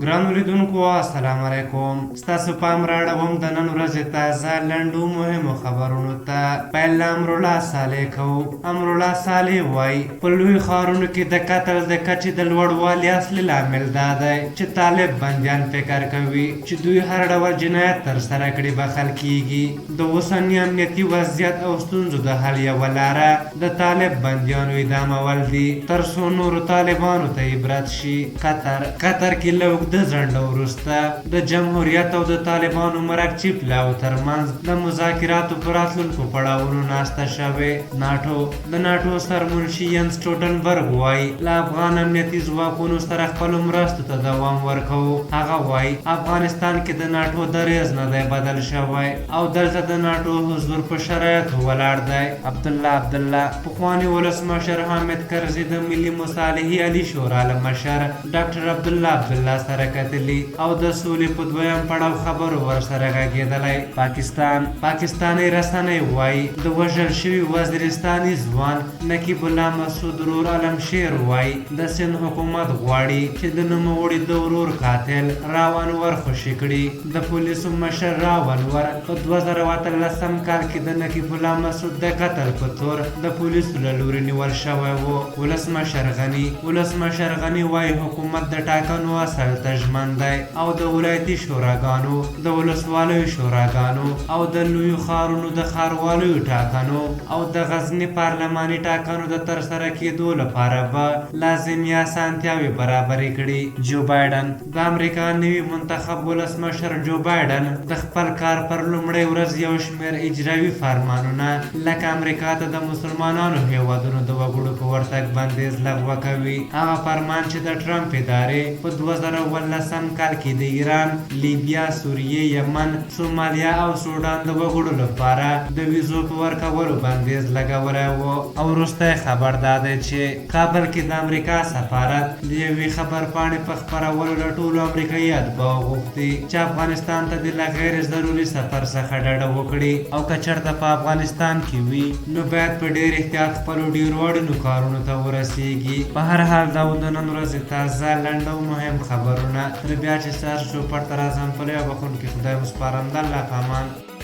ګرانو لیدونکو السلام علیکم. ستاسو پام راړوم د نن ورځې تازه لنډو مهمو خبرونو ته. پیل له امرالله صالح کوو. امرالله صالح وایي په لویو ښارونو کې د قتل د کچې د لوړوالي اصلي لامل دا دی چې طالب بندیان فکر کوي چې دوی هر ډول جنایت ترسره کړي بخښل کیږي. د اوسني امنیتي وضعیت او ستونزو د حل یوه لاره د طالب بندیانو اعدامول دي تر څو نورو طالبانو ته عبرت شي. قطر کې له د ځنډ وروسته د جمهوریت او د طالبانو مرکچي پلاو ترمنځ د مذاکراتو په راتلونکو پړاوونو ناسته شوې. د ناټو سرمنشي ینس سټولټنبرګ وایي له افغان امنیتي ځواکونو سره خپلو مرستو ته دوام ورکوو. هغه وایي افغانستان کې د ناټو دریځ نه دی بدل شوی او دلته د ناټو حضور په شرایطو ولاړ دی. عبدالله پخواني ولسمشر حامد کرزي د ملي مصالحې عالي شورا له مشر ډاکټر عبدالله سره کتلي او د سولې په دویم پړاو خبرو ورسره غږېدلی. پاکستاني رسنۍ وایي د وژل شوي وزیرستاني ځوان نقیب الله مسعود ورور علمشیر وایي د سند حکومت غواړي چې د نوموړي د ورور قاتل راو انور خوشي کړي. د پولیسو مشر راو انور په 2013 کال کې د نقیب الله مسعود د قتل په تور د پولیسو له لوري نیول شوی و. ولسمشر غني وایي حکومت د ټاکنو اصل ته ژمن دی او د ولایتي شوراګانو د ولسوالیو شوراګانو او د لویو ښارونو د ښاروالیو ټاکنو او د غزني پارلماني ټاکنو د ترسره کېدو لپاره به لازمي اسانتیاوې برابرې کړي. جو بایډن د امریکا نوي منتخب ولسمشر جو بایډن د خپل کار پر لومړۍ ورځ یو شمېر اجرایي فرمانونه لکه امریکا ته د مسلمانانو هیوادونو د وګړو په ورتګ بندیز لغوه کوي. هغه فرمان چې د ټرمپ ادارې په 2019 کال کې د ایران، لیبیا، سوریې، یمن، سومالیا او سودان د وګړو لپاره د ویزو په ورکولو بندیز لګولی و. او وروستی خبر دا دی چې کابل کې د امریکا سفارت د یوې خبرپاڼې په خپرولو له ټولو امریکایي اتباعو غوښتي چې افغانستان ته د له غیر ضروري سفر څخه ډډه وکړي او که چېرته په افغانستان کې وي نو باید په ډېر احتیاط خپلو ډېرو اړینو کارونو ته ورسیږي. په هر حال دا و د نن ورځې تازه لنډ او مهم خبرونه. تر بیا چې ستاسو چوپړ ته راځم په لویه بخښونکي خدای وسپارم. د الله په امان.